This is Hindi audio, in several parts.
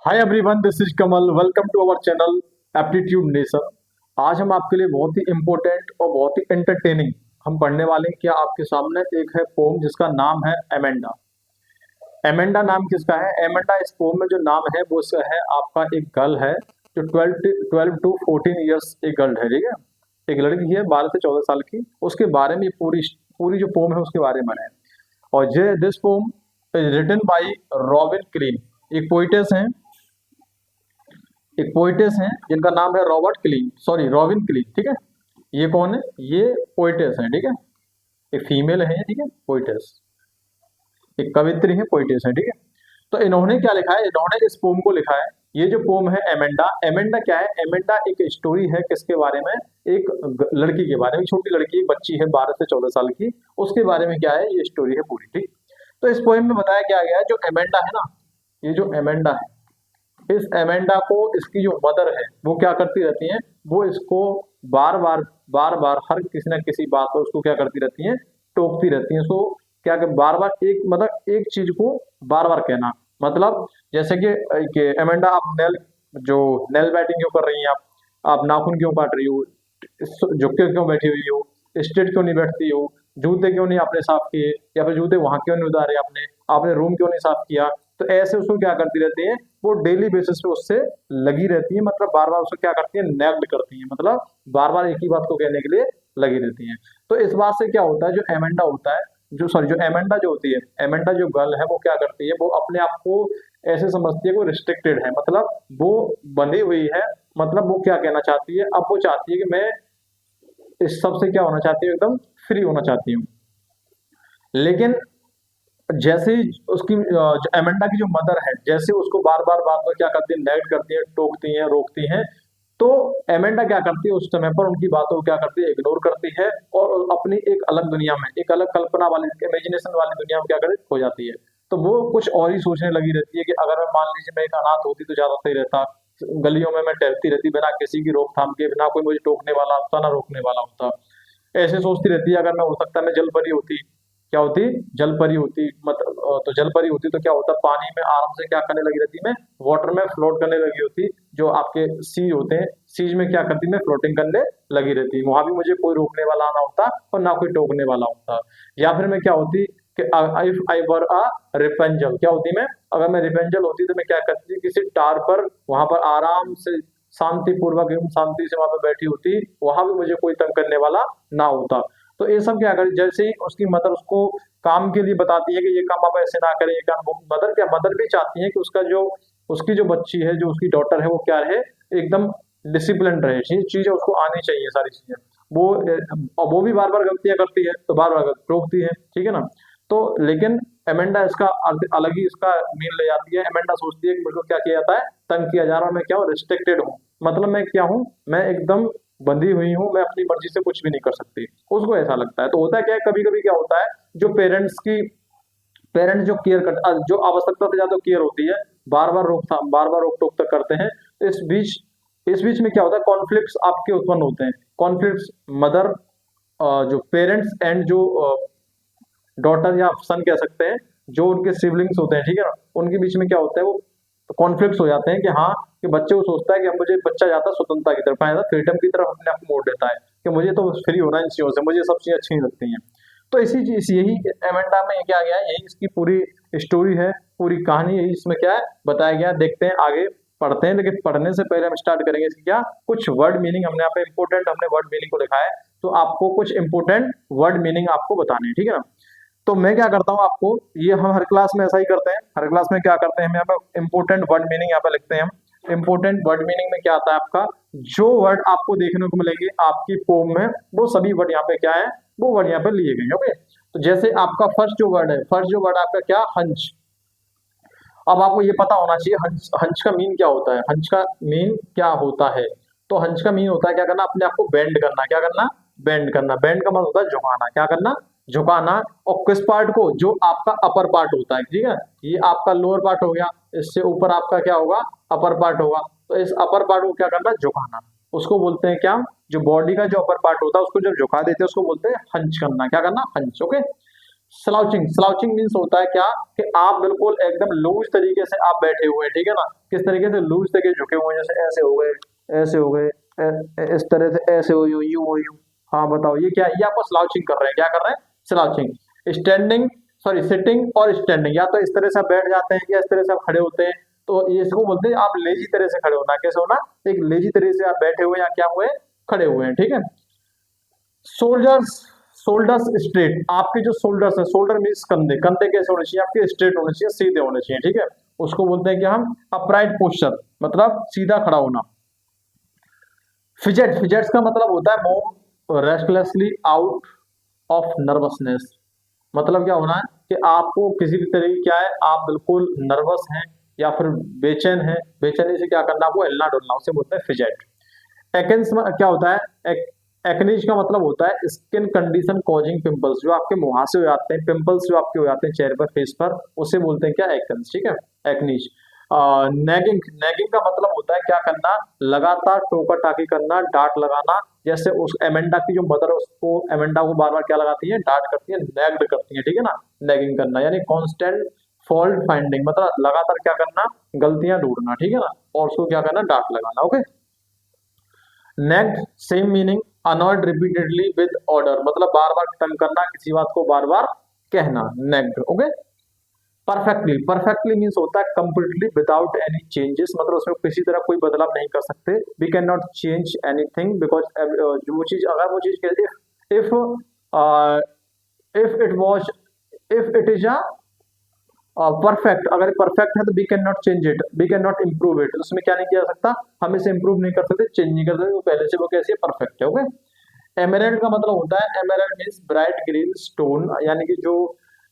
Hi everyone, this is Kamal. Welcome to our channel aptitude nation. आज हम आपके लिए बहुत ही इम्पोर्टेंट और बहुत ही एंटरटेनिंग हम पढ़ने वाले हैं। क्या आपके सामने एक है पोम जिसका नाम है एमेंडा। एमेंडा नाम किसका है? एमेंडा इस पोम में जो नाम है वो है आपका एक गर्ल है जो 12 to 14 ईयर्स एक गर्ल है, ठीक है। एक लड़की है 12 से 14 साल की। उसके बारे में ये पूरी पूरी जो पोम है उसके बारे में है। और ये this poem is written by Robin Klein. एक पोइटेस हैं, एक पोइटेस हैं जिनका नाम है रॉबिन क्लीन, ठीक है। ये कौन है? ये पोइटेस है, ठीक है। एक फीमेल है, ठीक है, पोइटेस। एक कवित्री है, पोइटेस है, ठीक है। तो इन्होंने क्या लिखा है? इन्होंने इस पोम को लिखा है। ये जो पोम है एमेंडा, एमेंडा क्या है? एमेंडा एक स्टोरी है किसके बारे में? एक लड़की के बारे में। छोटी लड़की, एक बच्ची है 12 से 14 साल की, उसके बारे में क्या है ये स्टोरी है पूरी, ठीक। तो इस पोएम में बताया क्या गया है, जो एमेंडा है ना, ये जो एमेंडा है, इस एमेंडा को इसकी जो मदर है वो क्या करती रहती हैं, वो इसको बार बार हर किसी ना किसी बात पर उसको क्या करती रहती हैं, टोकती रहती हैं। उसको क्या कर बार बार एक मतलब एक चीज को बार बार कहना, मतलब जैसे कि एमेंडा आप जो नेल बैटिंग क्यों कर रही हैं, आप नाखून क्यों काट रही हो, झुक के क्यों बैठी हुई हो, स्ट्रेट क्यों नहीं बैठती हो, जूते क्यों नहीं आपने साफ किए, या फिर जूते वहां क्यों नहीं उतारे आपने, आपने रूम क्यों नहीं साफ किया। तो ऐसे उसको क्या करती रहती है, वो डेली बेसिस पे उससे लगी रहती है, मतलब बार बार उसको क्या करती है, नेग्ड करती है, मतलब बार बार एक ही बात को कहने के लिए लगी रहती है। तो इस बात से क्या होता है, जो एमेंडा होता है, जो एमेंडा जो होती है, एमेंडा जो गर्ल है वो क्या करती है, वो अपने आप को ऐसे समझती है वो रिस्ट्रिक्टेड है, मतलब वो बंधी हुई है। मतलब वो क्या कहना चाहती है, अब वो चाहती है कि मैं इस सब से क्या होना चाहती हूँ, एकदम फ्री होना चाहती हूँ। लेकिन जैसे ही उसकी जो एमेंडा की जो मदर है, जैसे उसको बार बार बार बार क्या करती है, नेग्लेक्ट करती है, टोकती है, रोकती है, तो एमेंडा क्या करती है, उस समय पर उनकी बातों को क्या करती है, इग्नोर करती है, और अपनी एक अलग दुनिया में, एक अलग कल्पना वाली, इमेजिनेशन वाली दुनिया में क्या करती खो जाती है। तो वो कुछ और ही सोचने लगी रहती है कि अगर मैं मान लीजिए मैं एक अनाथ होती तो ज्यादा सही रहता। गलियों में मैं टहलती रहती बिना किसी की रोकथाम के, बिना कोई मुझे टोकने वाला होता ना रोकने वाला होता। ऐसे सोचती रहती है, अगर मैं हो सकता है मैं जल परी होती, क्या होती, जल परी होती, मतलब तो जल परी होती तो क्या होता, पानी में आराम से क्या करने लगी रहती, मैं वाटर में फ्लोट करने लगी होती। जो आपके सी होते हैं, सीज में क्या करती, मैं फ्लोटिंग करने लगी रहती, वहां भी मुझे कोई रोकने वाला ना होता और ना कोई टोकने वाला होता। या फिर मैं क्या होती कि इफ आई वर अ रिपेंजल, क्या होती मैं, अगर मैं रिपेंजल होती तो मैं क्या करती, किसी टार पर वहां पर आराम से शांति पूर्वक एवं शांति से वहां पर बैठी होती, वहां भी मुझे कोई तंग करने वाला ना होता। तो ये सब क्या करे, जैसे ही उसकी मदर उसको काम के लिए बताती है कि ये काम आप ऐसे ना करें, ये काम, मदर भी चाहती है कि उसकी जो बच्ची है, जो उसकी डॉटर है, वो क्या रहे, एकदम डिसिप्लिन रहे, चीजें उसको आनी चाहिए सारी चीजें। वो और वो भी बार बार गलतियां करती है तो बार बार टोकती है, ठीक है ना। तो लेकिन एमेंडा इसका अलग ही इसका मीन ले जाती है। एमेंडा सोचती है कि मेरे को क्या किया जाता है, तंग किया जा रहा है, मैं क्या हूँ, रिस्ट्रिक्टेड हूँ, मतलब मैं क्या हूँ, मैं एकदम बंधी हुई हूँ, मैं अपनी मर्जी से कुछ भी नहीं कर सकती। उसको ऐसा लगता है। तो होता क्या है, कभी कभी क्या होता है, जो पेरेंट्स जो केयर कर, जो आवश्यकता से ज्यादा केयर होती है, बार बार रोक टोक तक करते हैं। तो इस बीच में क्या होता है, कॉन्फ्लिक्ट्स आपके उत्पन्न होते हैं। कॉन्फ्लिक्ट्स मदर, जो पेरेंट्स एंड जो डॉटर या सन कह सकते हैं, जो उनके सिबलिंग्स होते हैं, ठीक है ना, उनके बीच में क्या होता है, वो कॉन्फ्लिक्ट्स हो जाते हैं कि हाँ, कि बच्चे को सोचता है कि हम, मुझे बच्चा जाता है स्वतंत्रता की तरफ, फ्रीडम की तरफ अपने आप को मोड़ देता है कि मुझे तो फ्री होना है इन चीजों से, मुझे सब चीजें अच्छी नहीं लगती हैं। तो इसी चीज, यही एमेंडा में क्या गया है, यही इसकी पूरी स्टोरी है, पूरी कहानी यही इसमें क्या है बताया गया है। देखते हैं आगे, पढ़ते हैं। लेकिन पढ़ने से पहले हम स्टार्ट करेंगे इसकी क्या कुछ वर्ड मीनिंग, हमने यहाँ पे इंपोर्टेंट हमने वर्ड मीनिंग को लिखा है, तो आपको कुछ इंपोर्टेंट वर्ड मीनिंग आपको बताने हैं, ठीक है ना। तो मैं क्या करता हूँ आपको, ये हम हर क्लास में ऐसा ही करते हैं, हर क्लास में क्या करते हैं, हम यहाँ पे इंपोर्टेंट वर्ड मीनिंग यहाँ पे लिखते हैं हम। इंपोर्टेंट वर्ड मीनिंग में क्या आता है आपका, जो वर्ड आपको देखने को मिलेंगे आपकी पोम में, वो सभी वर्ड यहाँ पे क्या है, वो वर्ड यहाँ पे लिए गए, ओके। तो जैसे आपका फर्स्ट जो वर्ड आपका क्या, हंच। अब आपको ये पता होना चाहिए हंच, हंच का मीन क्या होता है, हंच का मीन क्या होता है। तो हंच का मीन होता है क्या करना, अपने आप को बेंड करना, क्या करना, बेंड करना। बेंड का मतलब होता है झुकाना, क्या करना, झुकाना। और किस पार्ट को, जो आपका अपर पार्ट होता है, ठीक है, ये आपका लोअर पार्ट हो गया, इससे ऊपर आपका क्या होगा, अपर पार्ट होगा। तो इस अपर पार्ट को क्या करना, झुकाना। उसको बोलते हैं क्या, जो बॉडी का जो अपर पार्ट होता है उसको जब झुका देते हैं उसको बोलते हैं हंच करना, क्या करना, hunch, okay. Slouching, slouching means होता है क्या कि आप बिल्कुल एकदम लूज तरीके से आप बैठे हुए हैं, ठीक है ना। किस तरीके से? लूज तरीके से झुके हुए हैं, जैसे ऐसे हो गए, ऐसे हो गए, इस तरह से ऐसे हो, यूं यूं हो, यूं। हाँ बताओ, ये क्या है? ये आपको स्लाउचिंग कर रहे हैं, क्या कर रहे हैं? स्लाउचिंग। स्टैंडिंग, सॉरी सिटिंग और स्टैंडिंग, या तो इस तरह से आप बैठ जाते हैं या इस तरह से आप खड़े होते हैं, तो ये इसको बोलते हैं आप लेजी तरह से खड़े होना। कैसे होना? एक लेजी तरह से आप बैठे हुए हैं या क्या हुए, खड़े हुए हैं, ठीक है। शोल्डर्स, शोल्डर्स स्ट्रेट, आपके जो शोल्डर्स है, शोल्डर मीन्स कंधे, कंधे कैसे होने चाहिए आपके? स्ट्रेट होने चाहिए, सीधे होने चाहिए, ठीक है। उसको बोलते हैं कि हम अपराइट पोस्चर, मतलब सीधा खड़ा होना। फिजेट, फिजेट्स का मतलब होता है move restlessly out of nervousness. मतलब क्या होना है कि आपको किसी भी तरह की क्या है, आप बिल्कुल नर्वस हैं या फिर बेचैन है, बेचैनी से क्या करना, आपको हिलना डुलना, उसे बोलते हैं फिजेट। एक्नेस में क्या होता है? एक्नीज का मतलब होता है स्किन कंडीशन कॉजिंग पिंपल्स, जो आपके मुहासे हो जाते हैं, पिंपल्स जो आपके हो जाते हैं चेहरे पर, फेस पर, उसे बोलते हैं क्या? एक्नेस, ठीक है, एक्नीज। नेगिंग, नेगिंग का मतलब होता है क्या करना? लगातार टोका टाकी करना, डांट लगाना। जैसे उस एमेंडा की जो मदर है, उसको एमेंडा को बार बार क्या लगाती है? डांट करती है, नेग्ड करती है, ठीक है ना। नेगिंग करना यानी कांस्टेंट फॉल्ट फाइंडिंग, मतलब लगातार क्या करना? गलतियां ढूंढना, ठीक है ना, और उसको क्या करना? डांट लगाना, okay. Next same meaning, annoyed repeatedly with order, मतलब बार बार तंग करना, किसी बात को बार बार कहना, नेग्ड, ओके। परफेक्टली, परफेक्टली मीन्स होता है कंप्लीटली विदाउट एनी चेंजेस, मतलब उसमें किसी तरह कोई बदलाव नहीं कर सकते। We can not change anything because वो चीज, अगर वो चीज कहती है, if it was, if it is a perfect, अगर परफेक्ट है तो we can not change it, we can not improve it, उसमें क्या नहीं किया जा सकता? हम इसे इम्प्रूव नहीं कर सकते, चेंज नहीं कर सकते, वो पहले से वो कैसी है? परफेक्ट है, ओके। एमेरल्ड का मतलब होता है, emerald means bright green stone, यानी कि जो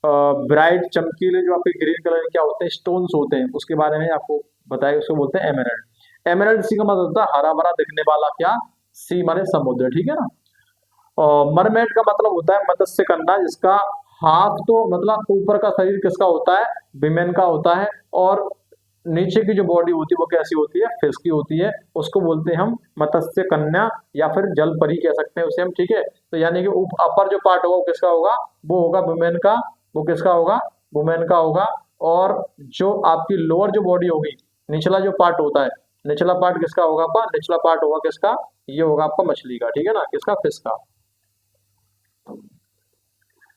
ब्राइट चमकीले जो आपके ग्रीन कलर के क्या होते हैं? स्टोन्स होते हैं, उसके बारे में आपको बताया, उसको बोलते हैं एमेरल्ड। एमेरल्ड सी का मतलब होता है हरा भरा दिखने वाला, क्या? सी माने समुद्र, ठीक है ना। मरमेड का मतलब होता है मत्स्य कन्या, जिसका हाथ तो मतलब ऊपर का शरीर किसका होता है? विमेन का होता है, और नीचे की जो बॉडी होती है वो कैसी होती है? फिश की होती है, उसको बोलते हैं हम मत्स्य कन्या या फिर जल परी कह सकते हैं उसे हम, ठीक है। तो यानी कि अपर जो पार्ट होगा वो किसका होगा? वो होगा वुमेन का, वो किसका होगा? वुमेन का होगा। और जो आपकी लोअर जो बॉडी होगी, निचला जो पार्ट होता है, निचला पार्ट किसका होगा आपका? निचला पार्ट होगा किसका? ये होगा आपका मछली का, ठीक है ना, किसका? फिश का।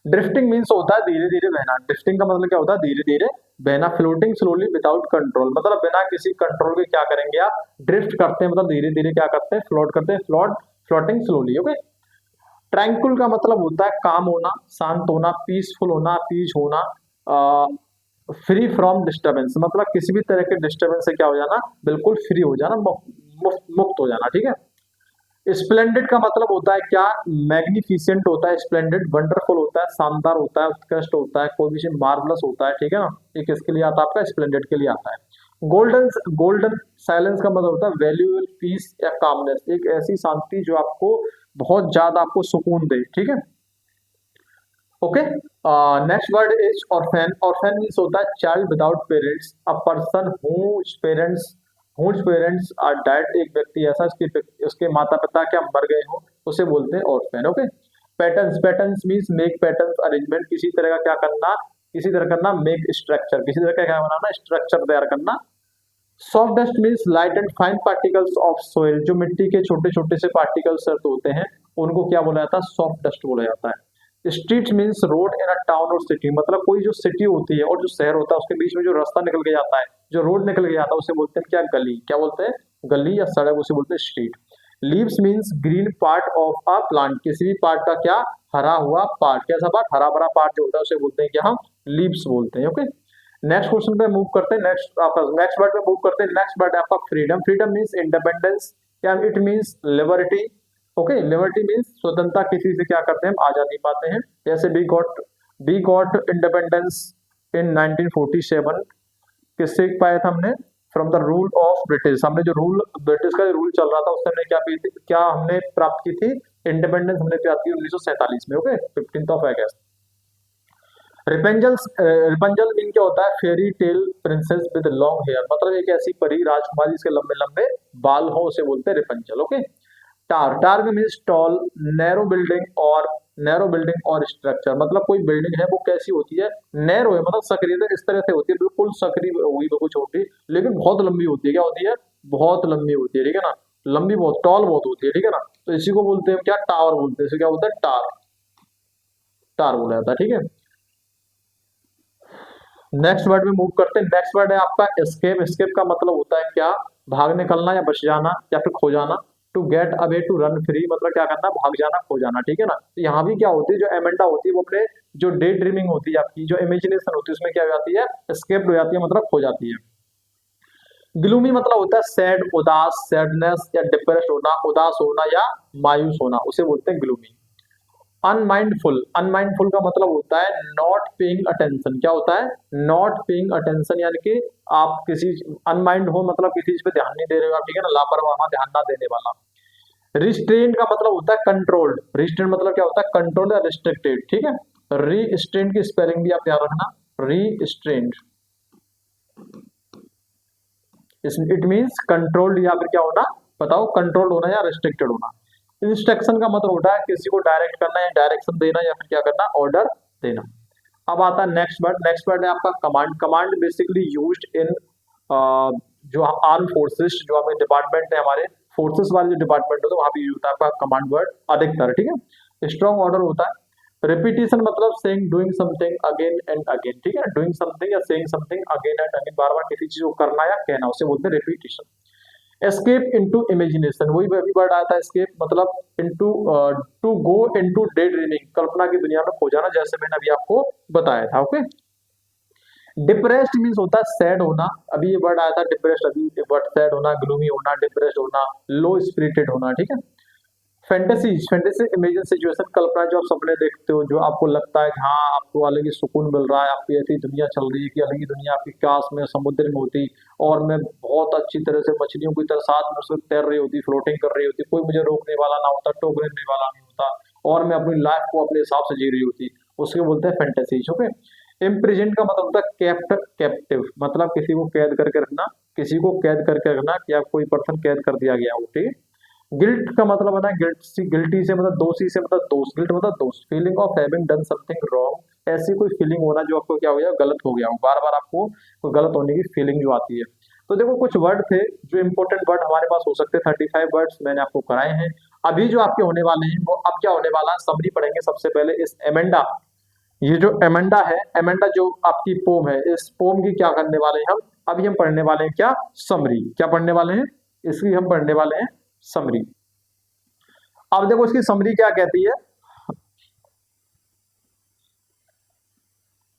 ड्रिफ्टिंग मीन्स होता है धीरे धीरे बहना, ड्रिफ्टिंग का मतलब क्या होता है? धीरे धीरे बहना। फ्लोटिंग स्लोली विदाउट कंट्रोल, मतलब बिना किसी कंट्रोल के क्या करेंगे आप? ड्रिफ्ट करते हैं, मतलब धीरे धीरे क्या करते हैं? फ्लोट करते हैं, float, floating slowly, okay. Tranquil का मतलब होता है काम होना, शांत होना, पीसफुल होना, पीस होना, फ्री फ्रॉम डिस्टर्बेंस, मतलब किसी भी तरह के डिस्टर्बेंस से क्या हो जाना? बिल्कुल फ्री हो जाना, मुक्त हो जाना, ठीक है। स्प्लेंडेड का मतलब होता है क्या? मैग्निफिसेंट होता है स्प्लेंडेड, वंडरफुल होता है, शानदार होता है, उत्कृष्ट होता है, कोई भी चीज मार्वलस होता है, ठीक है ना। ये किसके लिए आता है? आपका स्प्लेंडेड के लिए आता है। गोल्डन, गोल्डन साइलेंस का मतलब होता है वैल्यूएबल पीस या कामनेस, एक ऐसी शांति जो आपको बहुत ज्यादा आपको सुकून दे, ठीक है, okay. Next word is orphan, orphan means होता है child without parents, a person whose parents are dead, एक व्यक्ति ऐसा उसके माता पिता क्या मर गए हो, उसे बोलते हैं orphan, okay. Patterns, patterns means make patterns arrangement, किसी तरह का क्या करना? किसी तरह करना, मेक स्ट्रक्चर, किसी तरह का क्या बनाना? स्ट्रक्चर तैयार करना। Soft dust means light and fine particles of soil, जो मिट्टी के छोटे छोटे से पार्टिकल्स होते हैं, उनको क्या बोला जाता है? सॉफ्ट डस्ट बोला जाता है। स्ट्रीट मीन्स रोड इन अ टाउन और सिटी, मतलब कोई जो सिटी होती है और जो शहर होता है उसके बीच में जो रास्ता निकल के जाता है, जो रोड निकल के जाता है, उसे बोलते हैं क्या? गली, क्या बोलते हैं? गली या सड़क, उसे बोलते हैं street. Leaves means green part of a plant, किसी भी पार्ट का क्या? हरा हुआ पार्ट, कैसा पार्ट? हरा भरा पार्ट जो होता है उसे बोलते हैं क्या? हम लीव्स बोलते हैं, ओके। नेक्स्ट क्वेश्चन पे मूव करते हैं, नेक्स्ट वर्ड पे मूव करते हैं। नेक्स्ट वर्ड है आपका फ्रीडम, फ्रीडम मीन्स इंडिपेंडेंस, क्या? It means liberty, okay. Liberty means स्वतंत्रता, किसी से क्या करते हैं? हम आजादी पाते हैं। जैसे वी गॉट इंडिपेंडेंस इन 1947, किससे पाया था हमने? From the rule of British, हमने जो रूल, ब्रिटिश का जो रूल चल रहा था उससे हमने क्या हमने प्राप्त की थी? इंडिपेंडेंस हमने प्राप्त की 1947 में, ओके, 15 अगस्त। रिपेंजल मीन क्या होता है? Fairy tale princess with long hair, मतलब एक ऐसी परी राजकुमारी जिसके लंबे लंबे बाल हो, उसे बोलते हैं रिपेंजल, ओके। टार, टार का मीन्स टॉल, नैरो बिल्डिंग और स्ट्रक्चर, मतलब कोई बिल्डिंग है वो कैसी होती है, नैरो है मतलब सकरी, तो इस तरह से होती है, बिल्कुल सकरी हुई, बिल्कुल छोटी, लेकिन बहुत लंबी होती है। क्या होती है? बहुत लंबी होती है, ठीक है ना, लंबी बहुत, टॉल बहुत होती है, ठीक है ना। तो इसी को बोलते हैं क्या? टावर बोलते हैं, इसे क्या बोलते हैं? टार, टार बोला जाता है, ठीक है। नेक्स्ट वर्ड में मूव करते हैं। नेक्स्ट वर्ड है आपका एस्केप। एस्केप का मतलब होता है क्या? भाग निकलना या बच जाना या फिर खो जाना। To get away, to run free, मतलब क्या करना? भाग जाना, खो जाना, ठीक है ना। तो यहाँ भी क्या होती है, जो एमेंडा होती है वो अपने जो डे ड्रीमिंग होती है, आपकी जो इमेजिनेशन होती है, उसमें क्या हो जाती है? एस्केप हो जाती है, मतलब खो जाती है। ग्लूमी मतलब होता है सैड, उदास, सैडनेस या डिप्रेस होना, उदास होना या मायूस होना, उसे बोलते हैं ग्लूमी। अनमाइंडफुल, अनमाइंडफुल का मतलब होता है नॉट पेइंग अटेंशन। क्या होता है? नॉट पेइंग अटेंशन, यानी कि आप किसी अनमाइंड हो, मतलब किसी चीज पे ध्यान नहीं दे रहे हो आप, ठीक है ना, लापरवाह, ध्यान ना देने वाला। रिस्ट्रेंट का मतलब होता है कंट्रोल्ड। रिस्ट्रेंट मतलब क्या होता है? कंट्रोल्ड या रिस्ट्रिक्टेड, ठीक है। रीस्ट्रेंट की स्पेलिंग भी आप ध्यान रखना, रीस्ट्रेंट, इट मीन्स कंट्रोल्ड या फिर क्या होना? बताओ, कंट्रोल्ड होना या रिस्ट्रिक्टेड होना। इंस्ट्रक्शन का मतलब होता है किसी को डायरेक्ट करना या डायरेक्शन देना या फिर क्या करना? ऑर्डर देना। अब आता है नेक्स्ट वर्ड। नेक्स्ट वर्ड है आपका command. Command basically used in जो आर्म फोर्सेस, जो हमें डिपार्टमेंट है, हमारे फोर्सेस वाले जो डिपार्टमेंट होता है वहां पे यूज होता है आपका कमांड वर्ड अधिकतर, ठीक है। स्ट्रॉन्ग ऑर्डर होता है। रिपीटिशन मतलब saying doing something again and again, ठीक है, डूइंग समथिंग या saying something again and again, बार बार किसी चीज को करना या कहना, उसे बोलते हैं रिपीटिशन। एस्केप इनटू इमेजिनेशन, वही अभी वर्ड आता है एस्केप, मतलब into, to go into day dreaming, कल्पना की दुनिया में खो जाना, जैसे मैंने अभी आपको बताया था, ओके। डिप्रेस्ड मीन्स होता है सैड होना, अभी ये वर्ड आया था डिप्रेस्ड, अभी ये वर्ड सैड होना, ग्लूमी होना, डिप्रेस्ड होना, लो स्पिरिटेड होना, ठीक है। फैंटेसी, फैंटेसी इमेजिन सिचुएशन, कल्पना, जो आप सपने देखते हो, जो आपको लगता है कि हाँ आपको अलग ही सुकून मिल रहा है, आपकी ऐसी दुनिया चल रही है कि अलग ही दुनिया आपकी काश में समुद्र में होती, और मैं बहुत अच्छी तरह से मछलियों की तरह साथ में उसमें तैर रही होती, फ्लोटिंग कर रही होती, कोई मुझे रोकने वाला ना होता, टोकने वाला नहीं होता, और मैं अपनी लाइफ को अपने हिसाब से जी रही होती, उसको बोलते हैं फैंटेसी, ओके। इम्प्रिजेंट का मतलब होता है कैप्ट, कैप्टिव, मतलब किसी को कैद करके रखना, किसी को कैद करके रखना, या कोई पर्सन कैद कर दिया गया हो, ठीक है। गिल्ट का मतलब है ना, गिल्टी से मतलब दोषी से मतलब दोष, गिल्ट मतलब दोष, feeling of having done something wrong, ऐसी कोई फीलिंग होना जो आपको क्या हो गया, गलत हो गया हो, बार बार आपको कोई गलत होने की फीलिंग जो आती है। तो देखो कुछ वर्ड थे जो इंपॉर्टेंट वर्ड हमारे पास हो सकते हैं, 35 वर्ड्स मैंने आपको कराए हैं। अभी जो आपके होने वाले हैं वो अब क्या होने वाला है, समरी पढ़ेंगे सबसे पहले। इस एमेंडा, ये जो एमेंडा है, एमेंडा जो आपकी पोम है, इस पोम की क्या करने वाले हैं हम, अभी हम पढ़ने वाले हैं क्या? समरी। क्या पढ़ने वाले हैं? इसकी हम पढ़ने वाले हैं समरी। अब देखो इसकी समरी क्या कहती है।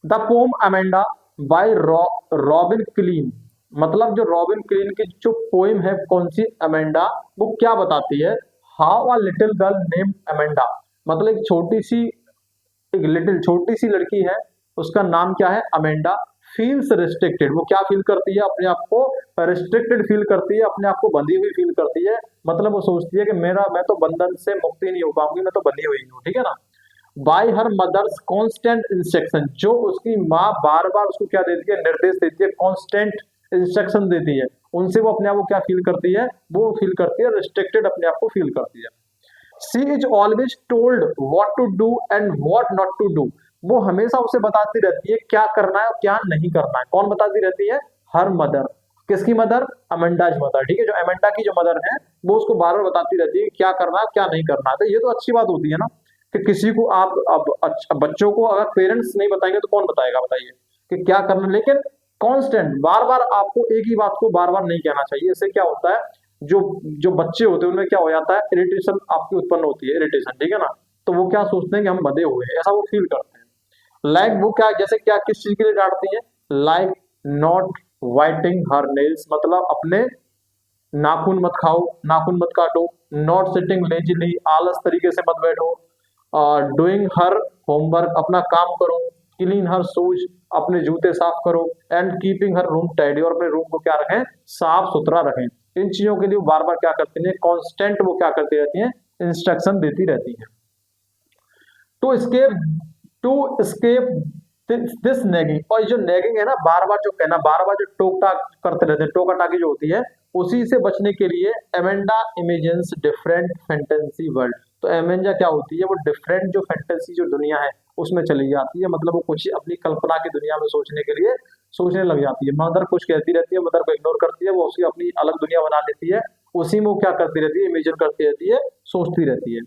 The poem Amanda by Robin Klein, मतलब जो रॉबिन क्लीन की जो पोएम है, कौन सी? अमेंडा, वो क्या बताती है? How a little girl named Amanda, मतलब एक छोटी सी, एक लिटिल छोटी सी लड़की है, उसका नाम क्या है? अमेंडा। फील्स रिस्ट्रिक्टेड, वो क्या फील करती है? अपने आप को रिस्ट्रिक्टेड फील करती है, अपने आप को बंधी हुई फील करती है, मतलब वो सोचती है कि मैं तो बंधन से मुक्त ही नहीं हो पाऊंगी, मैं तो बंधी हुई हूँ, ठीक है ना। By her mother's constant instruction, जो उसकी माँ बार बार उसको क्या देती है? निर्देश देती है, कॉन्स्टेंट इंस्ट्रक्शन देती है, उनसे वो अपने आप को क्या फील करती है? वो फील करती है रिस्ट्रिक्टेड, अपने आप को फील करती है। She is always told what to do and what not to do, वो हमेशा उसे बताती रहती है क्या करना है और क्या नहीं करना है। कौन बताती रहती है? Her mother. किसकी मदर? अमेंडाज मदर, ठीक है, जो अमेंडा की जो मदर है वो उसको बार बार बताती रहती है क्या करना है क्या नहीं करना है। तो ये तो अच्छी बात होती है ना, कि किसी को आप अब अच्छा, बच्चों को अगर पेरेंट्स नहीं बताएंगे तो कौन बताएगा, बताइए कि क्या करना। लेकिन कांस्टेंट, बार बार आपको एक ही बात को बार बार नहीं कहना चाहिए, इससे क्या होता है, जो जो बच्चे होते हैं उनमें क्या हो जाता है, इरिटेशन आपकी उत्पन्न होती है, इरिटेशन, ठीक है ना। तो वो क्या सोचते हैं कि हम बंधे हुए हैं, ऐसा वो फील करते हैं। लाइक वो क्या, जैसे क्या किस चीज के लिए डांटती है? Like not whiting her nails, मतलब अपने नाखून मत खाओ, नाखून मत काटो। नॉट सिटिंग लेजीली, आलस तरीके से मत बैठो। डूइंग हर होमवर्क, अपना काम करो। क्लीन हर शूज, अपने जूते साफ करो। And keeping her room tidy, और अपने रूम को क्या रखें? साफ सुथरा रखें। इन चीजों के लिए बार बार क्या करती है? कांस्टेंट वो क्या करती रहती हैं? इंस्ट्रक्शन देती रहती है। To escape, to escape this nagging, और जो नेगिंग है ना, बार बार जो कहना, बार बार जो टोक टाक करते रहते हैं, टोका टाकी जो होती है उसी से बचने के लिए Amanda imagines different fantasy world. तो एमेंडा क्या होती है, वो डिफरेंट जो फैंटेसी जो दुनिया है उसमें चली जाती है, मतलब वो कुछ अपनी कल्पना की दुनिया में सोचने के लिए सोचने लग जाती है। मदर कुछ कहती रहती है, मदर को इग्नोर करती है, वो उसकी अपनी अलग दुनिया बना लेती है, उसी में वो क्या करती रहती है, इमेजिन करती रहती है, सोचती रहती है।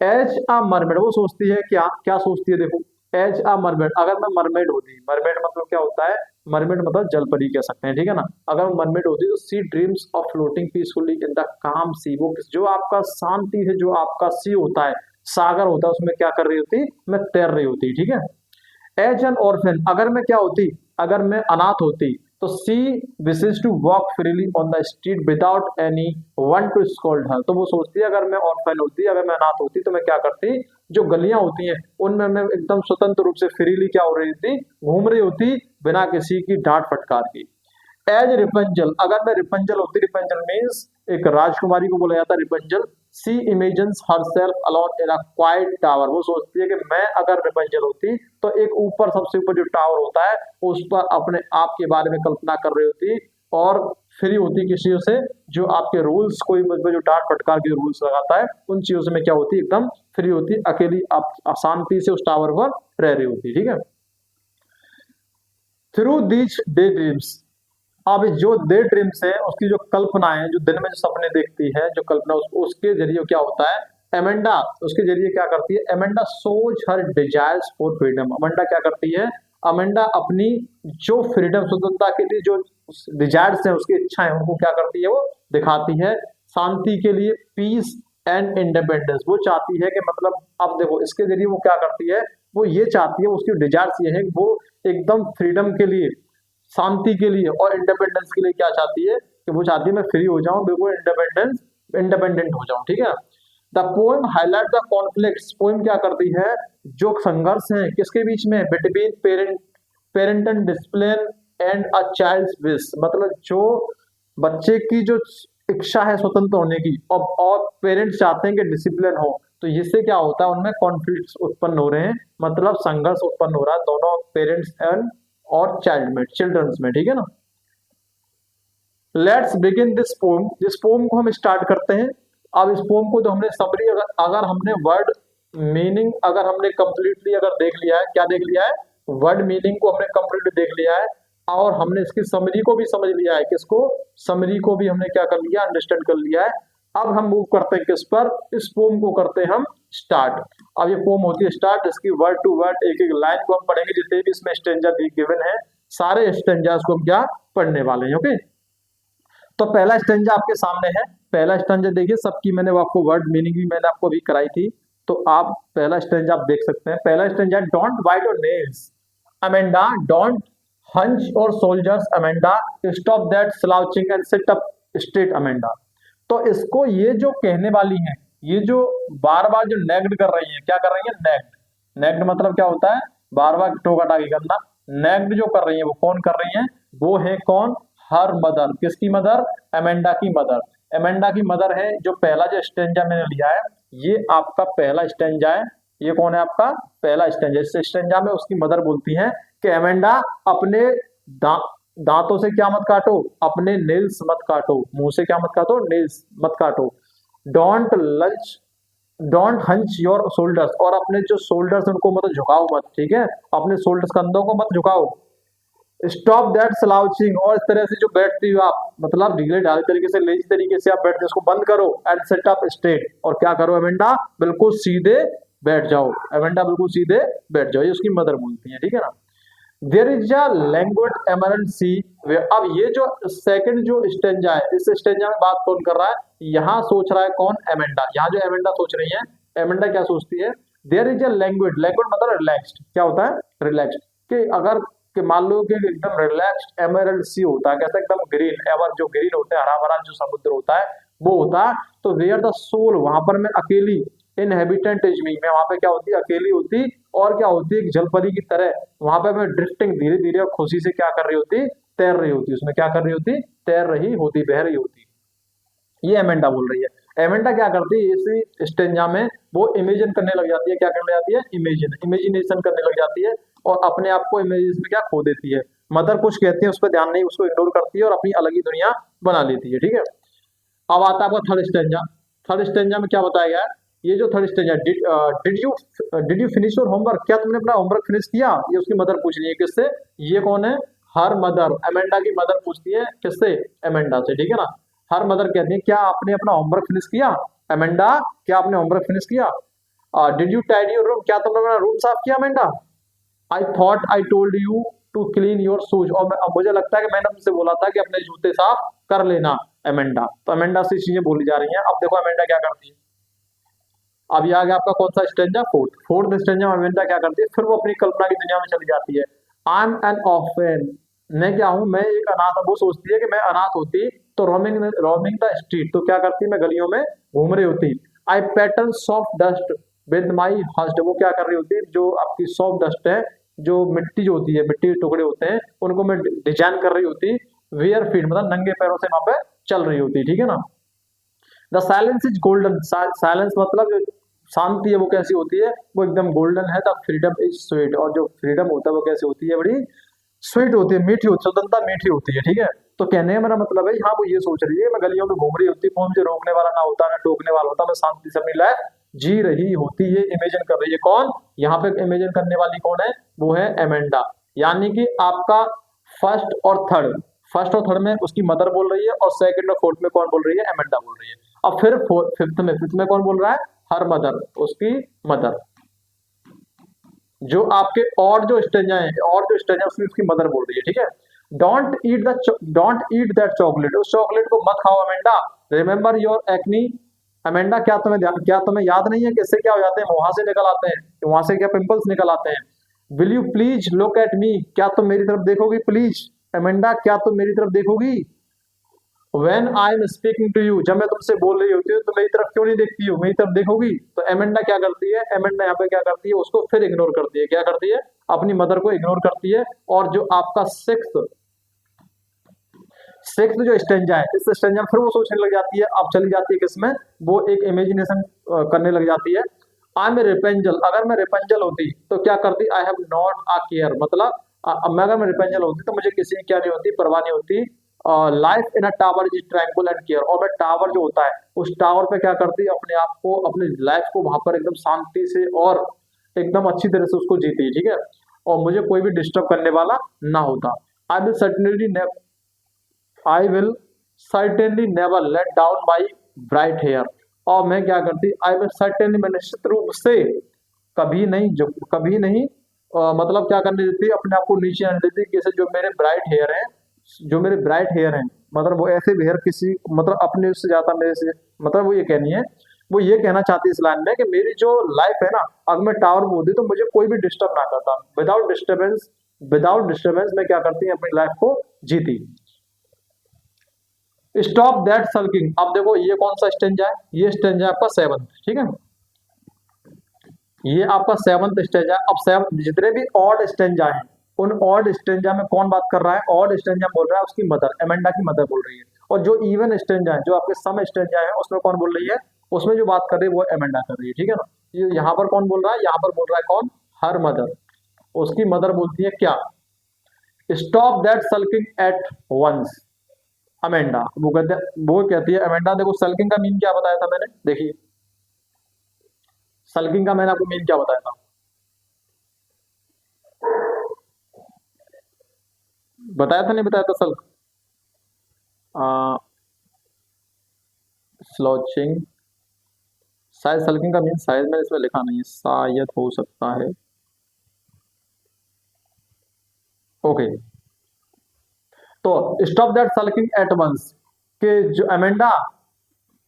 एज अ मरमेड, वो सोचती है क्या क्या सोचती है, देखो एज अ मरमेड, अगर मैं मरमेड होती, मरमेड मतलब क्या होता है, मरमेड मतलब जलपरी कह सकते हैं, ठीक है ना। अगर मरमेड होती तो she dreams of floating peacefully in the calm sea, वो जो आपका शांति है, जो आपका सी होता है, सागर होता है, उसमें क्या कर रही होती, मैं तैर रही होती, ठीक है। एज एन ऑर्फन, अगर मैं क्या होती, अगर मैं अनाथ होती, तो she wishes to walk freely on the street without anyone to scold her, तो वो सोचती है अगर मैं ऑर्फन होती, अगर मैं अनाथ होती, तो मैं क्या करती, जो गलियां होती हैं उनमें मैं एकदम स्वतंत्र रूप से फ्रीली क्या हो रही थी, घूम रही होती, बिना किसी की डांट फटकार की। एज रिपंजल, अगर मैं रिपंजल होती, रिपंजल मीन्स एक राजकुमारी को बोला जाता है Rapunzel. She imagines herself alone in a quiet tower, वो सोचती है कि मैं अगर रिपंजल होती तो एक ऊपर सबसे ऊपर जो टावर होता है उस पर अपने आप के बारे में कल्पना कर रही होती और फ्री होती किसी से, जो आपके रूल्स कोई मुझ पे जो डांट फटकार के रूल्स लगाता है उन चीजों से मैं क्या होती, एकदम फ्री होती, अकेली आप शांति से उस टावर पर रह रही होती, ठीक है। थ्रू दीज डे ड्रीम्स, अब जो डे ड्रीम्स है उसकी जो कल्पना है, जो दिन में जो सपने देखती है, जो कल्पना उसके जरिए क्या होता है, एमेंडा उसके जरिए क्या करती है, Amanda shows her desires for freedom, Amanda क्या करती है, अमेंडा अपनी जो फ्रीडम स्वतंत्रता के लिए जो डिजायर्स है, उसकी इच्छाएं, उनको क्या करती है, वो दिखाती है शांति के लिए, पीस एंड इंडिपेंडेंस, वो चाहती है कि मतलब अब देखो इसके जरिए वो क्या करती है, वो ये चाहती है, उसकी डिजायर्स ये है कि वो एकदम फ्रीडम के लिए, शांति के लिए और इंडिपेंडेंस के लिए क्या चाहती है, कि वो चाहती है मैं फ्री हो जाऊं, बिल्कुल इंडिपेंडेंट हो जाऊं, ठीक है। The poem highlight the conflicts, poem क्या करती है, जो संघर्ष है किसके बीच में, between parental discipline and a child's wish, मतलब जो बच्चे की जो इच्छा है स्वतंत्र होने की और पेरेंट्स चाहते हैं कि डिसिप्लिन हो, तो इससे क्या होता है, उनमें कॉन्फ्लिक्ट्स उत्पन्न हो रहे हैं, मतलब संघर्ष उत्पन्न हो रहा है दोनों पेरेंट्स एंड और चाइल्ड में, चिल्ड्रंस में, ठीक है ना। लेट्स बिगिन दिस पोम, जिस पोम को हम स्टार्ट करते हैं। अब इस पोम को तो हमने समरी, अगर हमने वर्ड मीनिंग अगर हमने कंप्लीटली अगर देख लिया है, क्या देख लिया है, वर्ड मीनिंग को हमने कंप्लीटली देख लिया है और हमने इसकी समरी को भी समझ लिया है, किसको, समरी को भी हमने क्या कर लिया, अंडरस्टैंड कर लिया है। अब हम मूव करते हैं किस पर, इस पोम को करते हैं हम स्टार्ट। अब ये पोम होती है स्टार्ट, इसकी वर्ड टू वर्ड एक एक लाइन को हम पढ़ेंगे, जितने भी इसमें स्टेंजा गिवन है सारे स्टेंजास को हम क्या पढ़ने वाले हैं, ओके। तो पहला स्टेंजा आपके सामने है, पहला स्टेंजा देखिए, सबकी मैंने आपको वर्ड मीनिंग भी मैंने आपको अभी कराई थी, तो आप पहला स्टेंजा आप देख सकते हैं। पहला stanza, don't bite your nails Amanda, don't hunch your shoulders Amanda, stop that slouching and sit up straight Amanda. तो इसको ये जो कहने वाली है, ये जो बार बार जो नेग्ड कर रही है, क्या कर रही है, नेग्ड। नेग्ड मतलब क्या होता है, बार बार टोका टाकी करना। नेग्ड जो कर रही है वो कौन कर रही है, वो है कौन, हर मदर, किसकी मदर, एमेंडा की मदर। एमेंडा की मदर है। जो पहला जो स्टेंजा मैंने लिया है ये आपका पहला स्टेंजा है, ये कौन है आपका पहला स्टेंजा। इस स्टेंजा में उसकी मदर बोलती है कि एमेंडा अपने दांतों से क्या मत काटो, अपने नेल्स मत काटो, मुंह से क्या मत काटो, नेल्स मत काटो। डोंट हंच योर शोल्डर्स, और अपने जो शोल्डर्स उनको मत झुकाओ मत, ठीक है, अपने शोल्डर्स कंधों को मत झुकाओ। स्टॉप दैट स्लाउचिंग, और इस तरह से जो बैठती हो आप, मतलब ढीले ढाले तरीके से, लेजी तरीके से आप बैठते, उसको बंद करो। एंड सेट अप स्ट्रेट, और क्या करो एमेंडा, बिल्कुल सीधे बैठ जाओ। एमेंडा बिल्कुल सीधे बैठ जाओ, ये उसकी मदर बोलती है, ठीक है ना। There is a language emergency, अब ये जो सेकंड जो स्टेंजा है, इस स्टेंजा में बात कौन कर रहा है, यहाँ सोच रहा है कौन, एमेंडा। यहाँ जो एमेंडा सोच रही है, एमेंडा क्या सोचती है, there is a language, language मतलब रिलैक्स्ड, क्या होता है, रिलैक्स्ड। कि अगर कि मान लो कि एकदम रिलैक्स्ड एमरल्ड सी होता है, कैसा एकदम ग्रीन, एवर जो ग्रीन होते हैं, हरा भरा जो समुद्र होता है वो होता है, तो वेयर द सोल, वहां पर मैं अकेली, इनहेबिटेंट इज मी, मैं वहां पे क्या होती, अकेली होती, और क्या होती, एक जलपरी की तरह वहां पे मैं ड्रिफ्टिंग, धीरे धीरे और खुशी से क्या कर रही होती, तैर रही होती, उसमें क्या कर रही होती, तैर रही होती, बह रही होती। ये एमेंडा बोल रही है। एमेंडा क्या करती है, इसी स्टेंजा में वो इमेजिन करने लग जाती है, क्या करने लग जाती है, इमेजिनेशन करने लग जाती है, और अपने आप को इमेजेस में क्या खो देती है। मदर कुछ कहती है उस पर ध्यान नहीं, उसको इग्नोर करती है और अपनी अलग ही दुनिया बना लेती है, ठीक है। अब आता है आपका थर्ड स्टेंजा। थर्ड स्टेंजा में क्या बताया गया है, ये जो third stanza, did you finish your homework, क्या तुमने अपना होमवर्क फिनिश किया, ये उसकी मदर पूछ रही है किससे, ये कौन है, हर मदर, अमेंडा की मदर पूछती है किससे, अमेंडा से, ठीक है ना। हर मदर कहती है क्या आपने अपना होमवर्क फिनिश किया, अमेंडा क्या आपने होमवर्क फिनिश किया। Did you tidy your room, क्या तुमने अपना रूम साफ किया Amanda. I thought I told you to clean your shoes, और अब मुझे लगता है कि मैंने तुमसे बोला था कि अपने जूते साफ कर लेना अमेंडा। तो अमेंडा से चीजें बोली जा रही हैं। अब देखो अमेंडा क्या करती है। अब ये आ गया आपका कौन सा स्टेंजा, फोर्थ। फोर्थ स्टेंजा में अमेंडा क्या करती है, फिर वो अपनी कल्पना की दुनिया में चली जाती है। आई एम एन ऑर्फन, मैं क्या हूं, मैं एक अनाथ, वो सोचती है कि मैं अनाथ होती तो रोमिंग रोमिंग द स्ट्रीट, तो क्या करती मैं गलियों में घूम रही होती। I pattern soft dust with my hush, वो क्या कर रही होती है, जो आपकी सॉफ्ट डस्ट है, जो मिट्टी जो होती है, मिट्टी के टुकड़े होते हैं, उनको मैं डिजाइन कर रही होती, वेयर फीट मतलब नंगे पैरों से वहां पे चल रही होती, ठीक है ना। The silence is golden, silence मतलब जो शांति है वो कैसी होती है, वो एकदम गोल्डन है। द फ्रीडम इज स्वीट, और जो फ्रीडम होता है वो कैसी होती है, बड़ी स्वीट होती है, मीठी होती है, स्वतंत्रता मीठी होती है, ठीक है। तो कहने का मेरा मतलब है, हाँ वो ये सोच रही है मैं गलियों में घूम रही होती, कोई मुझे रोकने वाला ना होता, ना टोकने वाला होता, मैं शांति से अपनी लाइफ जी रही होती, ये इमेजिन कर रही है कौन, यहाँ पे इमेजिन करने वाली कौन है, वो है एमेंडा। यानी कि आपका फर्स्ट और थर्ड, फर्स्ट और थर्ड में उसकी मदर बोल रही है, और सेकंड और फोर्थ में कौन बोल रही है, एमेंडा बोल रही है। अब फिर फिफ्थ में कौन बोल रहा है, हर मदर, उसकी मदर। जो आपके और जो स्टेंजा है, और जो स्टेंजा उसमें उसकी मदर बोल रही है, ठीक है। डोंट ईट दैट चॉकलेट, उस चॉकलेट को मत खाओ Amanda. Remember your acne, Amanda क्या तुम्हें याद नहीं है कि इससे क्या हो जाते हैं, वहां से निकल आते हैं, वहां से क्या पिंपल्स निकल आते हैं। Will you please look at me, क्या तुम मेरी तरफ देखोगी, प्लीज अमेंडा क्या तुम मेरी तरफ देखोगी। When I am speaking to you, जब मैं तुमसे बोल रही होती हूँ तो मेरी तरफ क्यों नहीं देखती हो, मेरी तरफ देखोगी। तो एमेंडा क्या करती है, एमेंडा यहाँ पे क्या करती है, उसको फिर इग्नोर करती है, क्या करती है, अपनी मदर को इग्नोर करती है। और जो आपका सिक्स्थ सिक्स्थ जो स्टेंजा है, इस स्टेंजा में फिर वो सोचने लग जाती है, अब चली जाती है किसमें, वो एक इमेजिनेशन करने लग जाती है। आई एम रिपेंजल, अगर मैं रिपेंजल होती तो क्या करती, I have not a care, मतलब मैं अगर मैं रिपेंजल होती तो मुझे किसी की क्या नहीं होती, परवाह नहीं होती। Life in a tower is tranquil and care, और मैं टावर जो होता है उस टावर पे क्या करती, अपने आप को, अपनी लाइफ को वहां पर एकदम शांति से और एकदम अच्छी तरह से उसको जीती, ठीक है। और मुझे कोई भी डिस्टर्ब करने वाला ना होता। I will certainly I will certainly never let down my bright hair, और मैं क्या करती, आई विल सर्टेनली, मैं निश्चित रूप से कभी नहीं, जो कभी नहीं मतलब क्या करने देती, अपने आप को नीचे आने देती, जैसे जो मेरे ब्राइट हेयर हैं, जो मेरे ब्राइट हेयर हैं, मतलब वो ऐसे हेयर किसी, मतलब अपने उससे ज्यादा मेरे से, मतलब वो ये कहनी है, वो ये कहना चाहती है इस लाइन में कि मेरी जो लाइफ है ना, अगर मैं टावर में होती तो मुझे कोई भी डिस्टर्ब ना करता, विदाउट डिस्टर्बेंस मैं क्या करती है, अपनी लाइफ को जीती। स्टॉप दैट सल्किंग, अब देखो ये कौन सा स्टेंजा है, ये स्टेंजा आपका सेवंथ, ठीक है, ये आपका सेवंथ स्टेंजा। अब सेवन जितने भी ऑड स्टेंजा हैं, उन ऑड स्टेंजा में कौन बात कर रहा है, ऑड स्टेंजा बोल रहा है उसकी मदर, अमेंडा की मदर बोल रही है। और जो इवन स्टेंजा है, जो आपके सम स्टेंजा है, उसमें कौन बोल रही है, उसमें जो बात कर रही है वो अमेंडा कर रही है, ठीक है ना। ये यहाँ पर कौन बोल रहा है, यहाँ पर बोल रहा है कौन, हर मदर, उसकी मदर बोलती है क्या, stop that sulking at once. Amanda वो कहती है, अमेंडा देखो सल्किंग का मीन क्या बताया था मैंने, देखिए सल्किंग का मैंने आपको मीन क्या बताया था, बताया था नहीं बताया था, सल्क, स्लॉचिंग, शायद सल्किंग का मीन, शायद मैंने इसमें लिखा नहीं है, शायद हो सकता है, ओके। तो stop that sulking at once, के जो अमेंडा,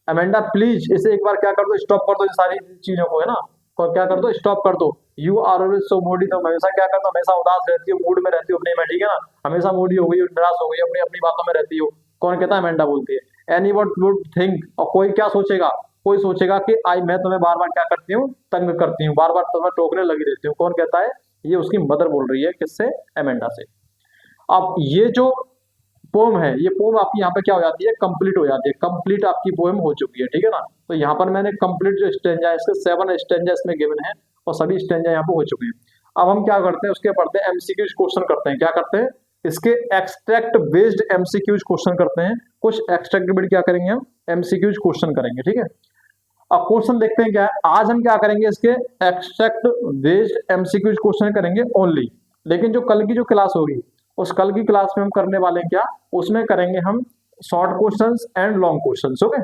अमेंडा प्लीज इसे एक बार क्या कर दो, स्टॉप कर दो, सारी चीजों को है ना, और क्या कर दो, स्टॉप कर दो। You are always so moody, तो हमेशा क्या करता, हमेशा उदास रहती हो, मूड में रहती हो अपने में, ठीक है ना, हमेशा मूडी हो गई, निराश हो गई, अपनी अपनी बातों में रहती हो। कौन कहता है, अमेंडा बोलती है। एनी वुड थिंक, और कोई क्या सोचेगा, कोई सोचेगा कि आई मैं तुम्हें बार बार क्या करती हूँ, तंग करती हूँ, बार बार तुम्हें टोकने लगी रहती हूँ। कौन कहता है, ये उसकी मदर बोल रही है, किससे, अमेंडा से। अब ये जो पोम है, ये पोम आपकी यहाँ पे क्या हो जाती है, कंप्लीट हो जाती है, कंप्लीट आपकी पोएम हो चुकी है, ठीक है ना। तो यहाँ पर मैंने कंप्लीट जो स्टेंजा है, इसके 7 स्टेंजा इसमें गिवन है, और सभी स्टेंजा यहाँ पे हो चुके हैं। अब हम क्या करते हैं, उसके पढ़ते हैं एमसीक्यू क्वेश्चन करते हैं, क्या करते हैं, इसके एक्सट्रैक्ट बेस्ड एमसीक्यूज क्वेश्चन करते हैं। कुछ एक्सट्रैक्ट बेस्ड क्या करेंगे हम, एमसीक्यूज क्वेश्चन करेंगे, ठीक है। अब क्वेश्चन देखते हैं क्या है। आज हम क्या करेंगे, इसके एक्सट्रैक्ट बेस्ड एमसीक्यूज क्वेश्चन करेंगे ओनली। लेकिन जो कल की जो क्लास होगी, उस कल की क्लास में हम करने वाले हैं क्या, उसमें करेंगे हम short questions and long questions, okay.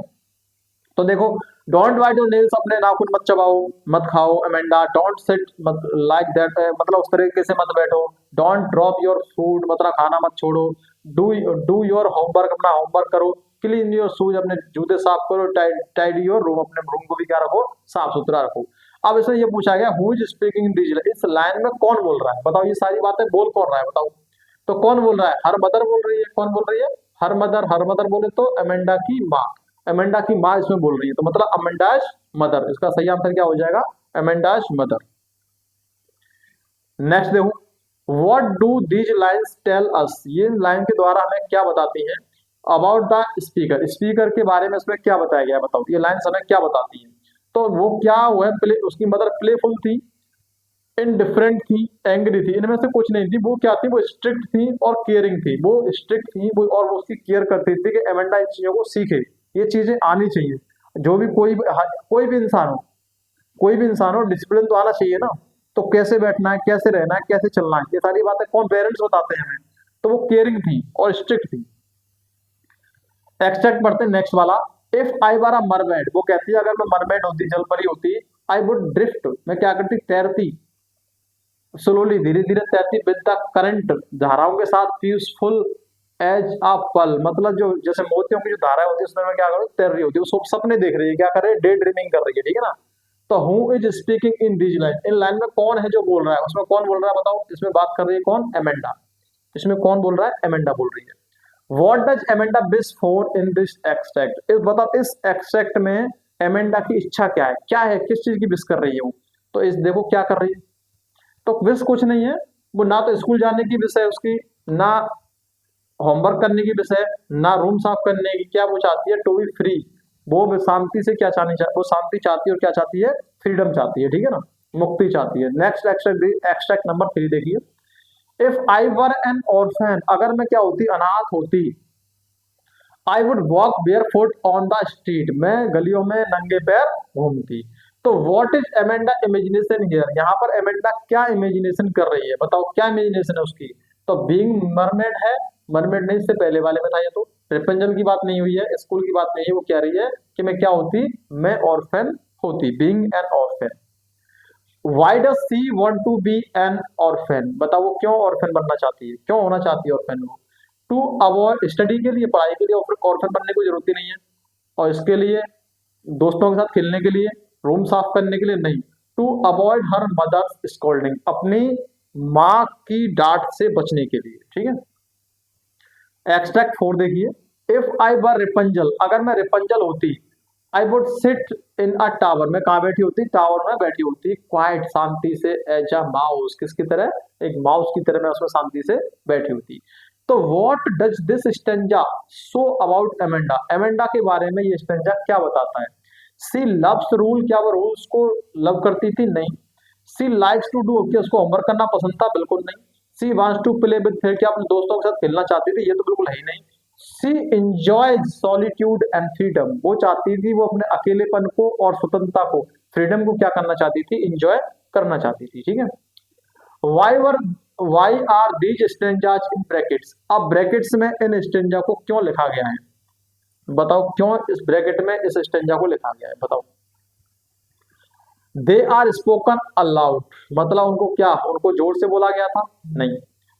तो देखो, डोंट बाइट योर नेल्स, अपने नाखून मत चबाओ, मत खाओ। अमेंडा, डोंट सिट मत लाइक दैट, मतलब उस तरीके से मत बैठो। डोंट ड्रॉप योर फूड, मतलब खाना मत छोड़ो। डू योर होमवर्क, अपना होमवर्क करो। क्लीन योर शूज, अपने जूते साफ करो। टाइडी योर रूम, अपने रूम को भी क्या रखो, साफ सुथरा रखो। अब इसमें ये पूछा गया who is speaking in this, इस लाइन में कौन बोल रहा है, बताओ। ये सारी बातें बोल कौन रहा है, बताओ। तो कौन बोल रहा है, हर मदर बोल रही है। कौन बोल रही है, हर मदर। हर मदर बोले तो अमेंडा की माँ। अमेंडा की माँ इसमें बोल रही है, तो मतलब अमेंडाज मदर। इसका सही आंसर क्या हो जाएगा, अमेंडाज मदर। नेक्स्ट देखो, what do these lines tell us, ये लाइन के द्वारा हमें क्या बताती हैं। अबाउट द स्पीकर, स्पीकर के बारे में इसमें क्या बताया गया है, बताओ। ये लाइन्स हमें क्या बताती हैं। तो वो क्या हुआ, उसकी मदर प्लेफुल थी, इनडिफरेंट थी, एंग्री थी। इनमें से कुछ नहीं थी। वो क्या थी, वो स्ट्रिक्ट थी और केयरिंग थी। वो स्ट्रिक्ट थी वो, और वो उसकी केयर करती थी कि अमेंडा इन चीजों को सीखे। ये चीजें आनी चाहिए, जो भी कोई भी इंसान हो, कोई भी इंसान हो, डिसिप्लिन तो आना चाहिए ना। तो कैसे बैठना है, कैसे रहना है, कैसे चलना है, ये सारी बातें कौन, पेरेंट्स बताते हैं हमें। तो वो केयरिंग थी और स्ट्रिक्ट थी। एक्सट्रैक्ट पढ़ते हैं नेक्स्ट वाला। If I were a mermaid, वो कहती है अगर मैं मरमेड होती, जल परी होती, आई वुड ड्रिफ्ट, मैं क्या करती, तैरती। स्लोली, धीरे धीरे तैरती। विद द करंट, धाराओं के साथ। पीसफुल एज अ पल, मतलब जो जैसे मोतियों की जो धारा होती है उसमें मैं क्या करूँ, तैर रही होती है। वो सपने देख रही है, क्या कर रही है, डे ड्रीमिंग कर रही है, ठीक है ना। तो who is speaking in this line, in line में कौन है जो बोल रहा है, उसमें कौन बोल रहा है, बताओ। इसमें बात कर रही है कौन, अमेंडा। इसमें कौन बोल रहा है, अमेंडा बोल रही है। What does Amanda wish for in this extract, इस बताओ इस एक्सट्रैक्ट में अमेंडा की इच्छा क्या है, क्या है, किस चीज की विश कर रही है वो। तो इस देखो क्या कर रही है। तो विश कुछ नहीं है, वो ना तो स्कूल जाने की विश है उसकी, ना होमवर्क करने की विश है, ना रूम साफ करने की। क्या वो चाहती है, टू बी फ्री। वो शांति से क्या वो शांति चाहती है, और क्या चाहती है, फ्रीडम चाहती है, ठीक है ना, मुक्ति चाहती है। नेक्स्ट एक्सट्रैक्ट नंबर 3 देखिए। If I were N orphan, अगर मैं क्या होती, अनाथ होती। I would walk bear foot on the street, मैं गलियों में नंगे पैर घूमती। तो what is Amanda imagination here, यहाँ पर अमेंडा क्या इमेजिनेशन कर रही है, बताओ क्या इमेजिनेशन है उसकी। तो बीइंग मरमेड है, मरमेड नहीं, इससे पहले वाले में था ये। तो रेपेंजल की बात नहीं हुई है, स्कूल की बात नहीं है। वो कह रही है कि मैं क्या होती, मैं ऑर्फन होती, being an orphan. Why does she want to be an orphan, बताओ वो क्यों ऑर्फन बनना चाहती है, क्यों होना चाहती है ऑर्फन वो। टू अवॉइड, स्टडी के लिए, पढ़ाई के लिए ऑर्फन बनने की जरूरत ही नहीं है। और इसके लिए दोस्तों के साथ खेलने के लिए, रूम साफ करने के लिए नहीं। To avoid her mother's scolding, अपनी माँ की डांट से बचने के लिए, ठीक है। एक्सट्रैक्ट 4 देखिए। इफ आई वर रिपंजल, अगर मैं रिपंजल होती, I would sit in a tower, मैं कहाँ बैठी होती, टावर में बैठी होती, क्वाइट, शांति से। एज अ माउस, किसकी तरह, एक माउस की तरह मैं उसमें शांति से बैठी होती। तो what does this stanza so about Amanda, Amanda के बारे में ये स्टेंजा क्या बताता है। सी लव्स रूल, क्या वो रूल्स को लव करती थी, नहीं। सी लाइक्स टू डू, क्या उसको होमवर्क करना पसंद था, बिल्कुल नहीं। She wants to play with friend, क्या अपने दोस्तों के साथ खेलना चाहती थी, ये तो बिल्कुल है ही नहीं। सी एंजॉयज सॉलिट्यूड एंड फ्रीडम, वो चाहती थी, वो अपने अकेलेपन को और स्वतंत्रता को, फ्रीडम को क्या करना चाहती थी, एंजॉय करना चाहती थी, ठीक है। Why are these stanzas in brackets, अब ब्रैकेट्स में इन स्टेंजा को क्यों लिखा गया है, बताओ क्यों इस ब्रैकेट में इस स्टेंजा को लिखा गया है, बताओ। दे आर स्पोकन अलाउड, मतलब उनको क्या, उनको जोर से बोला गया था, नहीं।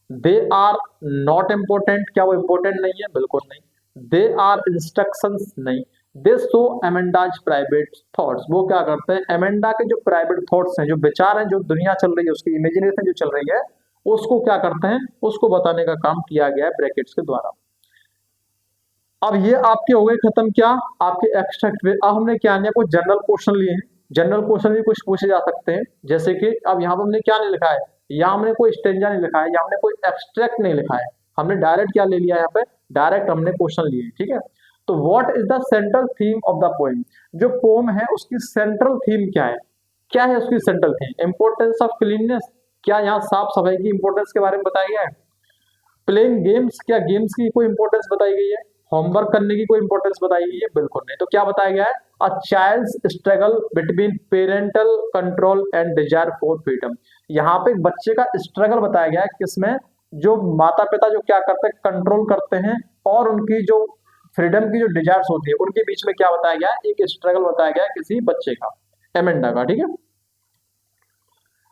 दे आर नॉट इम्पोर्टेंट, क्या वो इम्पोर्टेंट नहीं है, बिल्कुल नहीं। दे आर इंस्ट्रक्शंस, नहीं। दे शो अमेंडाज प्राइवेट थॉट्स, वो क्या करते हैं, अमेंडा के जो प्राइवेट थॉट्स हैं, जो विचार हैं, जो दुनिया चल रही है, उसकी इमेजिनेशन जो चल रही है, उसको क्या करते हैं, उसको बताने का काम किया गया है ब्रैकेट्स के द्वारा। अब ये आपके हो गए खत्म, क्या आपके एक्सट्रैक्ट में। अब हमने क्या लिया, कुछ जनरल क्वेश्चन लिए हैं। जनरल क्वेश्चन भी कुछ पूछे जा सकते हैं, जैसे कि अब यहाँ पर हमने क्या नहीं लिखा है, यहाँ हमने कोई स्टेंजा नहीं लिखा है, या हमने कोई एक्सट्रैक्ट नहीं लिखा है। हमने डायरेक्ट क्या ले लिया, यहाँ पे डायरेक्ट हमने क्वेश्चन लिए, ठीक है। तो what is the central theme of the poem, जो पोएम है उसकी सेंट्रल थीम क्या है, क्या है उसकी central theme. Importance of cleanliness, क्या यहाँ साफ सफाई की इंपोर्टेंस के बारे में बताया गया है। प्लेइंग गेम्स, क्या गेम्स की कोई इंपॉर्टेंस बताई गई है? होमवर्क करने की कोई इंपॉर्टेंस बताई गई है? बिल्कुल नहीं। तो क्या बताया गया है? A child's struggle between parental control and desire for freedom. यहाँ पे एक बच्चे का स्ट्रगल बताया गया है, किसमें? जो माता पिता जो क्या करते हैं, कंट्रोल करते हैं, और उनकी जो फ्रीडम की जो डिजायर्स होती है उनके बीच में क्या बताया गया है? एक स्ट्रगल बताया गया है किसी बच्चे का, एमेंडा का। ठीक है।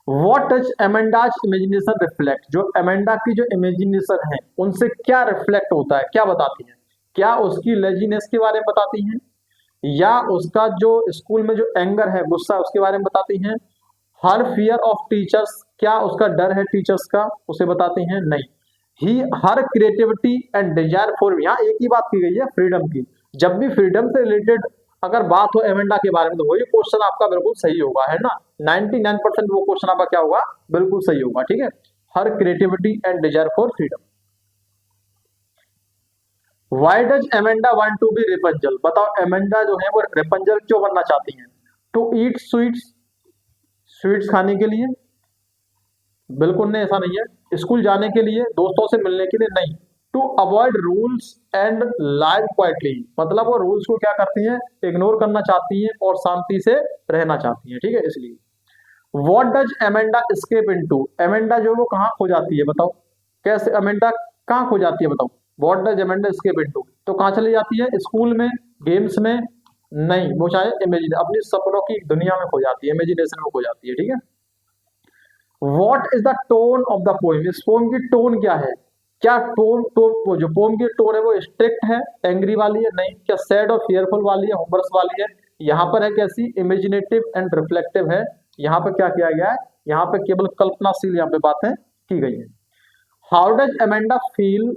What does Amanda's imagination reflect? जो एमेंडा की जो इमेजिनेशन है उनसे क्या रिफ्लेक्ट होता है, क्या बताती है? क्या उसकी लेजीनेस के बारे में बताती हैं, या उसका जो स्कूल में जो एंगर है, गुस्सा, उसके बारे में बताती हैं? हर फियर ऑफ टीचर्स, क्या उसका डर है टीचर्स का, उसे बताती हैं? नहीं। ही हर क्रिएटिविटी एंड डिजायर फॉर, यहाँ एक ही बात की गई है, फ्रीडम की। जब भी फ्रीडम से रिलेटेड अगर बात हो एमेंडा के बारे में, तो वही क्वेश्चन आपका बिल्कुल सही होगा, है ना। 99% वो क्वेश्चन आपका क्या होगा? बिल्कुल सही होगा। ठीक है। Her creativity and desire for freedom. Why does Amanda want to be Rapunzel? बताओ एमेंडा जो है वो रेपंजल क्यों बनना चाहती है? टू ईट स्वीट्स, स्वीट्स खाने के लिए? बिल्कुल नहीं, ऐसा नहीं है। स्कूल जाने के लिए, दोस्तों से मिलने के लिए? नहीं। To avoid rules and live quietly, मतलब वो रूल्स को क्या करती हैं? इग्नोर करना चाहती हैं और शांति से रहना चाहती हैं। ठीक है, इसलिए। What does Amanda escape into? Amanda जो वो कहाँ खो जाती है, बताओ? कैसे एमेंडा कहाँ खो जाती है, बताओ? What does Amanda escape into, तो कहाँ चली जाती है? स्कूल में, गेम्स में? नहीं, वो चाहे इमेजिन, अपनी सपनों की दुनिया में खो जाती है, इमेजिनेशन में खो जाती है। ठीक है। What is the tone of the poem? इस पोएम की टोन क्या है? क्या टोन, वो जो पोएम की टोन है वो स्ट्रिक्ट है, एंग्री वाली है? नहीं। क्या सैड और फियरफुल वाली है, ह्यूमरस वाली है? यहाँ पर है कैसी? इमेजिनेटिव एंड रिफ्लेक्टिव है। यहाँ पर क्या किया गया है? यहाँ पे केवल कल्पनाशील यहाँ पे बातें की गई है। How does Amanda feel?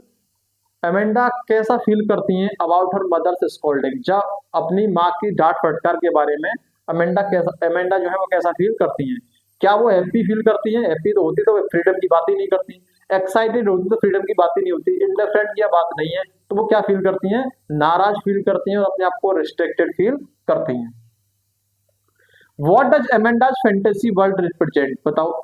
Amanda कैसा फील करती हैं अबाउट हर मदर्स स्कोल्डिंग? जब अपनी माँ की डांट फटकार के बारे में एमेंडा जो है वो कैसा फील करती हैं? क्या वो हैप्पी फील करती हैं? हैप्पी तो होती तो फ्रीडम की बात ही नहीं करती। एक्साइटेड होती तो फ्रीडम की बात ही नहीं होती। इंडिफरेंट की बात नहीं है, तो वो क्या फील करती हैं? नाराज फील करती हैं और अपने आप को रिस्ट्रिक्टेड फील करती हैं। What does Amanda's fantasy world represent? बताओ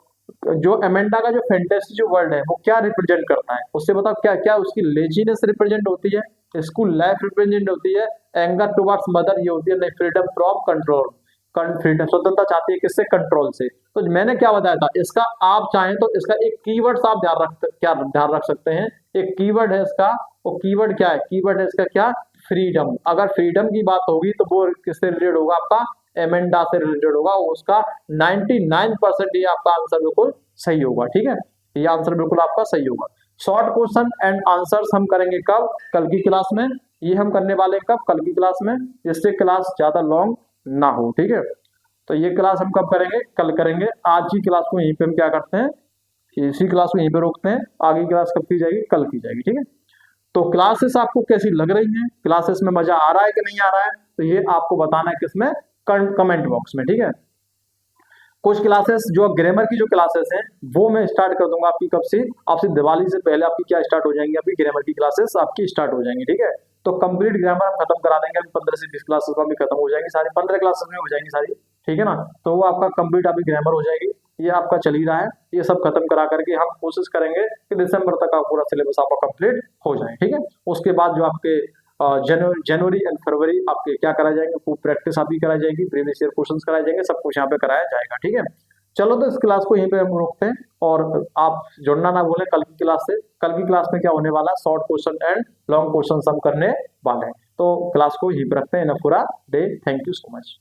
जो एमेंडा का जो फैंटेसी जो वर्ल्ड है वो क्या रिप्रेजेंट करता है, उससे बताओ। क्या क्या उसकी लेजीनेस रिप्रेजेंट होती है, स्कूल लाइफ रिप्रेजेंट होती है, एंगर टुवर्ड्स मदर ये होती है, नहीं, फ्रीडम फ्रॉम कंट्रोल, फ्रीडम, स्वतंत्रता चाहती है किससे? कंट्रोल से। तो मैंने क्या बताया था इसका, आप चाहें तो इसका एक कीवर्ड्स आप ध्यान रख सकते हैं। एक कीवर्ड है इसका, वो कीवर्ड क्या है? कीवर्ड है इसका क्या? फ्रीडम। अगर फ्रीडम की बात होगी तो वो किससे रिलेटेड होगा? आपका एमेंडा से रिलेटेड होगा। उसका 99% ये आपका आंसर बिल्कुल सही होगा। ठीक है, ये आंसर बिल्कुल आपका सही होगा। शॉर्ट क्वेश्चन एंड आंसर्स हम करेंगे कब? कल की क्लास में। ये हम करने वाले हैं कब? कल की क्लास में, जिससे क्लास ज्यादा लॉन्ग ना हो। ठीक है, तो ये क्लास हम कब करेंगे? कल करेंगे। आज की क्लास को यहीं पे हम क्या करते हैं, इसी क्लास को यहीं पे रोकते हैं। आगे क्लास कब की जाएगी? कल की जाएगी। ठीक है, तो क्लासेस आपको कैसी लग रही हैं? क्लासेस में मजा आ रहा है कि नहीं आ रहा है? तो ये आपको बताना है किसमें? कमेंट बॉक्स में। ठीक है, कुछ क्लासेस जो ग्रामर की जो क्लासेस हैं वो मैं स्टार्ट कर दूंगा आपकी कब से? आपसे दिवाली से पहले आपकी क्या स्टार्ट हो जाएंगी? आपकी ग्रामर की क्लासेस आपकी स्टार्ट हो जाएंगी। ठीक है, तो कंप्लीट ग्रामर हम खत्म करा देंगे। अभी 15 से 20 क्लासेस में भी खत्म हो जाएंगी सारी, 15 क्लासेस में हो जाएंगी सारी। ठीक है ना, तो वो आपका कंप्लीट अभी ग्रामर हो जाएगी। ये आपका चल ही रहा है, ये सब खत्म करा करके हम कोशिश करेंगे कि दिसंबर तक का पूरा सिलेबस आपका कंप्लीट हो जाए। ठीक है, उसके बाद जो आपके जनवरी एंड फरवरी आपके क्या कराए जाएंगे? खूब प्रैक्टिस आपकी कराई जाएगी, प्रीवियस ईयर क्वेश्चंस कराए जाएंगे, सब कुछ यहाँ पे कराया जाएगा। ठीक है, चलो तो इस क्लास को यहीं पे हम रोकते हैं, और आप जुड़ना ना भूलें कल की क्लास से। कल की क्लास में क्या होने वाला है? Short question and long question हम करने वाले हैं। तो क्लास को यहीं पर रखते हैं। इन पूरा day, thank you so much.